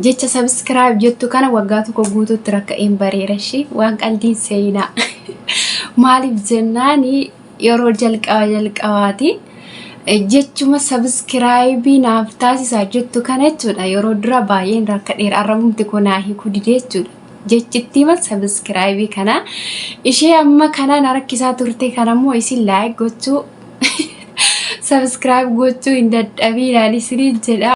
jecha subscribe jettu kana waggaa tokko guutuutti rakka'een bareerashi waan qalbiin seenaa maaliif jennaani yeroo jalqabaati jechuma subscribe naaf taasisaa jettu kana jechuudha yeroo dura baay'een rakkadheera arrabumti kunaa hiiku didee jechuudha jechitti mal subscribe kana ishee amma kana rakkisaa turte kanammoo isin like gochuu subscribe gochuu hin dadhabiin isinii jedha.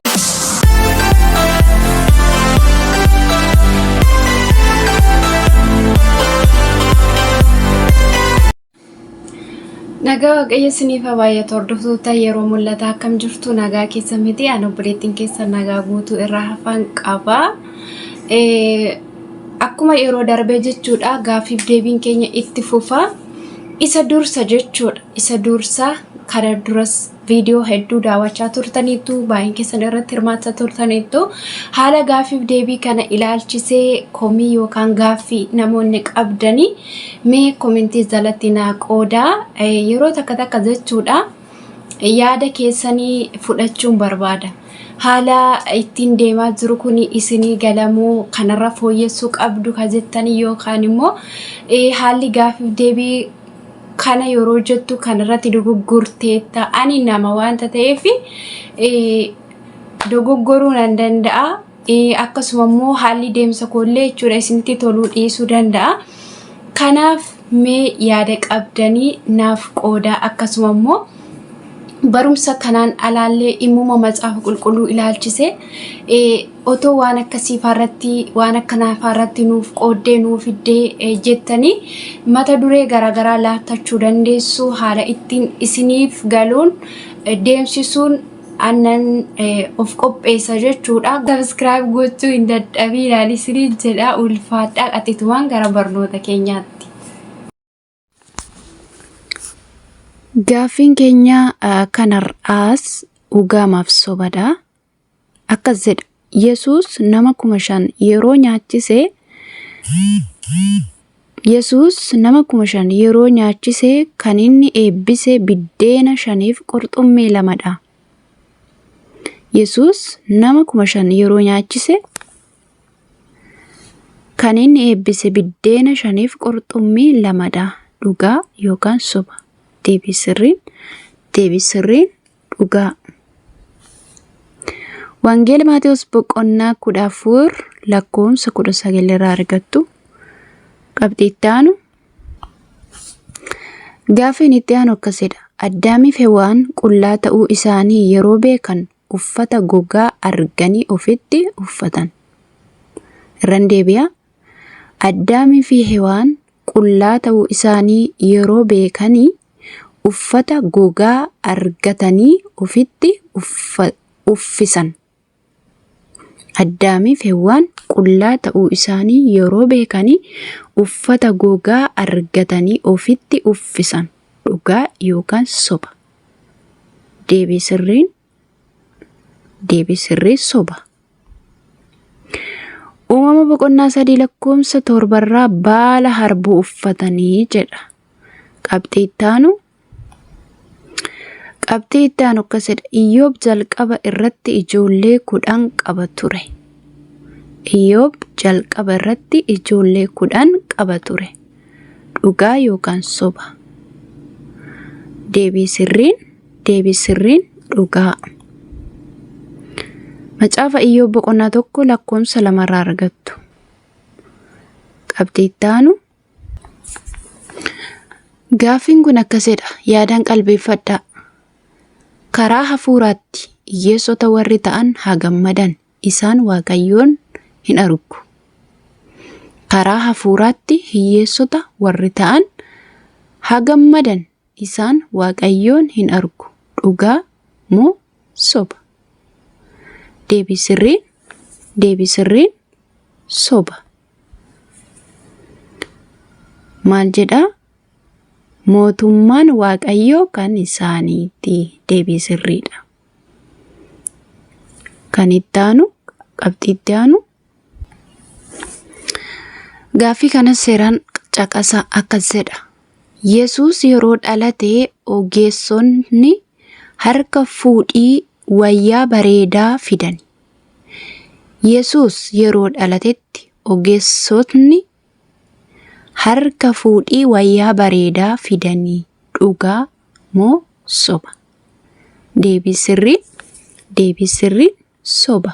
Nagaa waaqayyo isiniif baay'ee hordoftoota yeroo mul'ata akkam jirtu nagaa keessa miti ani obboleettiin keessa nagaa guutuu irraa hafan qaba. Akkuma yeroo darbee jechuudha gaafiif deebiin keenya itti fufa isa dursa jechuudha isa dursa kana duras viidiyoo hedduu daawwachaa turtaniitu baay'een keessan irratti hirmaachaa turtaniitu haala gaafiif deebii kana ilaalchisee komii yookaan gaaffii namoonni qabdanii mee komentii jalatti naa qoodaa yeroo takka jechuudha yaada keessanii fudhachuun barbaada. Haala ittiin deemaa jiru kun isinii galamuu kanarra fooyyessuu qabdu ka jettanii yookaan immoo haalli gaafiif deebii kana yeroo jettu kanarratti dogoggorteetta ani nama waanta ta'eef dogoggoruu nan danda'a akkasuma immoo haalli deemsa koollee jechuudha isinitti toluu dhiisuu danda'a. Kanaaf mee yaada qabdanii naaf qoodaa akkasuma immoo barumsa kanaan alaallee immuma macaafa qulqulluu ilaalchise otoo waan akkasii faarratti waan akkanaa faarratti nuuf qooddee nuuf iddee jettanii mata duree garaagaraa laattachuu dandeessu haala ittiin isiniif galuun deemsisuun annan of qopheessa jechuudha. Subscribe gochuu hin dadhabiin isinii jedha ulfaadhaa qatitumaan gara barnoota keenyaatti. Gaafiin keenya kanarraas dhugaamaaf sobadha. Akkas jedha Yesuus nama 5,000 yeroo nyaachise kan inni eebbise biddeena 5 qurxummii 2dha. Yesuus nama 5,000 yeroo nyaachise kan inni eebbise biddeena 5 qurxummii 2dha. Dhugaa yookaan soba? Deebii sirriin dhugaa. Wangeela Maatewos boqonnaa 14 lakkoofsa 19 irraa argattu. Qabxii itti aanu gaafiin itti aanu akkasidha. Addaamiif Hewaan qullaa ta'uu isaanii yeroo beekan uffata gogaa arganii ofitti uffatan. Irraan deebi'a. Addaamiif Hewaan qullaa ta'uu isaanii yeroo beekanii uffata gogaa argatanii ofitti uffisan. Addaamiif Hewaan qullaa ta'uu isaanii yeroo beekanii uffata gogaa argatanii ofitti uffisan. Dhugaa yookaan soba? Deebii sirrii soba. Uumama boqonnaa 3 lakkoofsa 7 irraa baala harbuu uffatanii jedha. Qabxii itti aanu akkasidha. Iyyoob jalqaba irratti ijoollee 10 qaba ture. Dhugaa yookaan soba? Deebii sirriin dhugaa. Macaafa Iyyoob boqonnaa 1 lakkoofsa 2 irraa argattu. Qabxii itti aanu gaafiin kun akkasidha. Yaadaan qalbeeffadhaa. Karaa hafuuraatti hiyyeessota warri ta'an haa gammadan isaan Waaqayyoon hin argu. Karaa hafuuraatti hiyyeessota warri ta'an haa gammadan isaan Waaqayyoon hin argu. Dhugaa moo soba? Deebii sirriin soba. Maal jedhaa? Mootummaan Waaqayyoo kan isaaniiti. Deebii sirriidha. Kan itti aanu qabxii itti aanu gaaffii kana seeraan caqasa akkas jedha. Yesuus yeroo dhalatee ogeessonni harka fuudhii wayyaa bareedaa fidan. Yesuus yeroo dhalatetti ogeessotni harka fuudhii wayyaa bareedaa fidanii dhugaa moo soba? Deebii sirriin soba.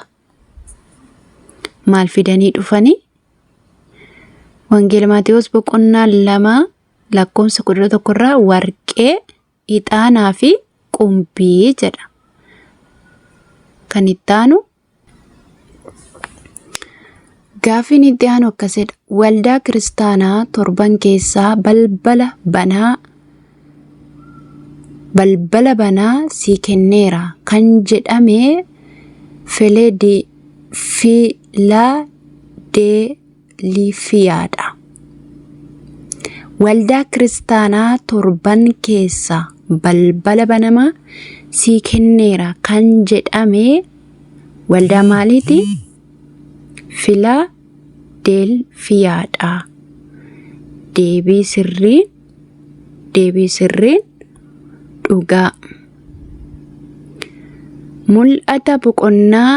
Maal fidanii dhufanii? Wangeela Maatewos boqonnaa 2 lakkoofsa 11 irraa warqee, ixaanaa fi qumbii jedha. Kan itti aanu gaaffiin itti aanu akkasidha. Waldaa kiristaanaa torban keessaa balbala banaa sii kenneera kan jedhame Filaadelfiyaadha. Waldaa kiristaanaa torban keessaa balbala banamaa sii kenneera kan jedhame waldaa maaliiti? Filaadelfiyaadha. Deebii sirriin dhugaa. Mul'ata boqonnaa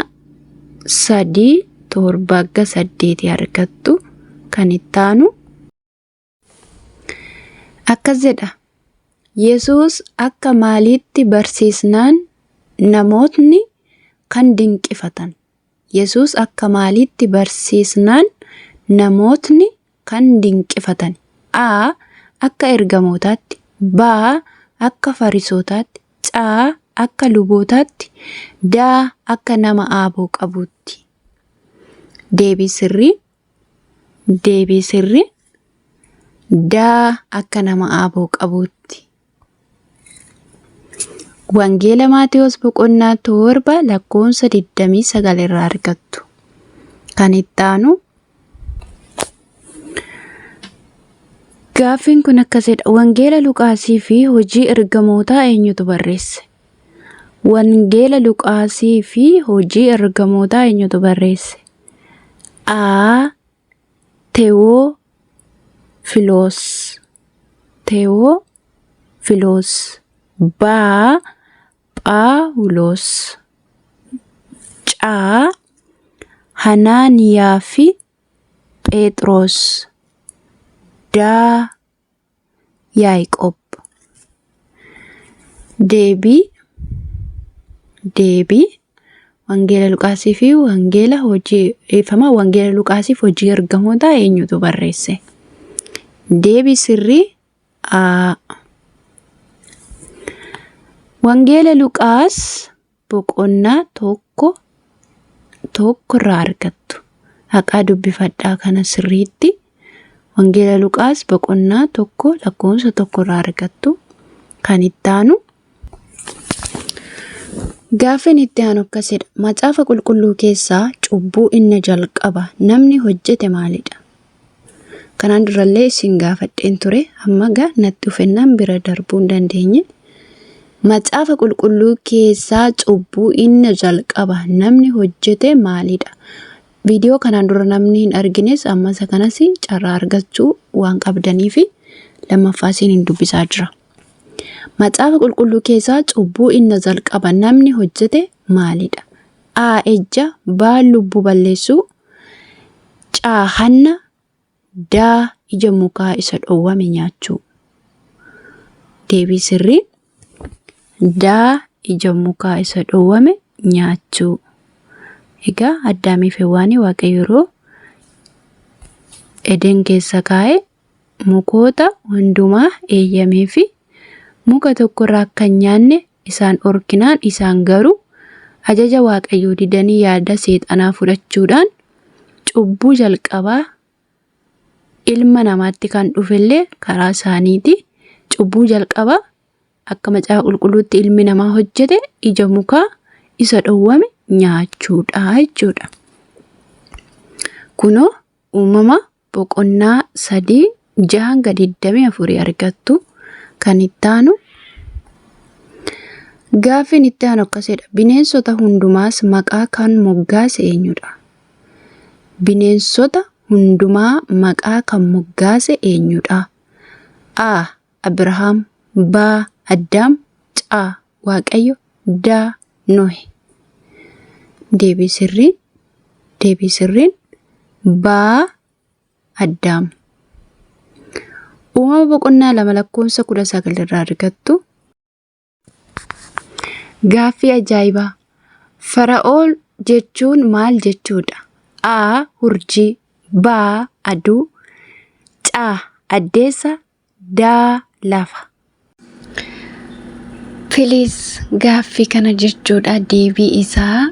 3:7-8 argattu. Kan itti aanu akkas jedha. Yesuus akka maaliitti barsiisnaan namootni kan dinqifatan. Yesuus akka maaliitti barsiisnaan namootni kan dinqifatan. A. Akka ergamootaatti. B. Akka farisootaatti. C. Akka lubootaatti. D. Akka nama aaboo qabuutti. Deebii sirrii D. Akka nama aaboo qabuutti. Wangeela Maatewos boqonnaa 7 lakkoofsa 29 irraa argattu. Kan itti aanu gaaffiin kun akkasidha. Wangeela Luqaasii fi hojii ergamootaa eenyutu barreesse? Wangeela Luqaasii fi hojii ergamootaa eenyutu barreesse? A. Tewofilos. B. Phaawulos. C. Hanaaniyaa fi Phexros. D. Yaaqoob. Deebii Wangeela Luqaasii fi wangeela Luqaasii fi hojii ergamootaa eenyutu barreesse? Deebii sirrii A. Wangeela Luqaas boqonnaa 1 irraa argattu. Haqaa dubbifadhaa kana sirriitti. Wangeela Luqaas boqonnaa 1 lakkoofsa 1 irraa argattu. Kan itti aanu gaaffiin itti aanu akkasidha. Macaafa qulqulluu keessaa cubbuu inni jalqaba namni hojjete maalidha? Kanaan durallee isin gaafadheen ture. Amma natti dhufennaan bira darbuu hin dandeenye. Macaafa qulqulluu keessaa cubbuu inni jalqaba namni hojjete maalidha? Viidiyoo kanaan dura namni hin argines amma isa kanas carraa argachuu waan qabdaniif lammaffaa isin dubbisaa jira. Macaafa qulqulluu keessaa cubbuu inni jalqaba namni hojjete maalidha? A. Ejja. B. Lubbuu balleessuu. C. Hanna. D. Ija mukaa isa dhowwame nyaachuu. Deebii sirrii D. Ija mukaa isa dhowwame nyaachuu. Egaa Addaamii fi Hewaan Waaqayyo yeroo Eden keessa kaa'e mukoota hundumaa eeyyamee fi muka tokkorraa akka hin nyaanne isaan dhorkinaan isaan garuu ajaja Waaqayyoo didanii yaada seexanaa fudhachuudhaan cubbuu jalqabaa ilma namaatti kan dhufellee karaa isaaniiti. Cubbuu jalqabaa akka macaafa qulqulluutti ilmi namaa hojjete ija mukaa isa dhowwame nyaachuudha jechuudha. Kunoo uumama boqonnaa 3:6-24 argattu. Kan itti aanu gaaffiin itti aanu akkasidha. Bineensota hundumaas maqaa kan moggaase eenyudha? Bineensota hundumaa maqaa kan moggaase eenyudha? A. Abrahaam. B. Addaam. C. Waaqayyo. D. Nohe. Deebii sirrii deebii sirriin baa Addaam. Uumama boqonnaa 2 lakkoofsa 19 irraa argattu. Gaaffii ajaa'ibaa. Fara'oon jechuun maal jechuudha? A. Urjii, B. Aduu, C. Addeessa, D. Lafa. Please gaaffii kana jechuudha deebii isaa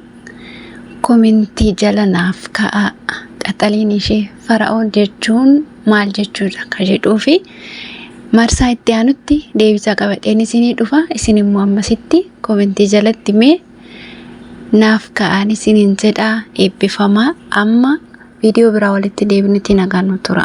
komentii jala naaf ka'aa. Qaxaliin ishee fara'oon jechuun maal jechuudha ka jedhuu fi marsaa itti aanutti deebisaa qabadheen isinii dhufa. Isin immoo ammasitti komentii jalatti mee naaf ka'aan isiniin jedhaa eebbifamaa. Amma viidiyoo biraa walitti deebinutti nagaan nu tura.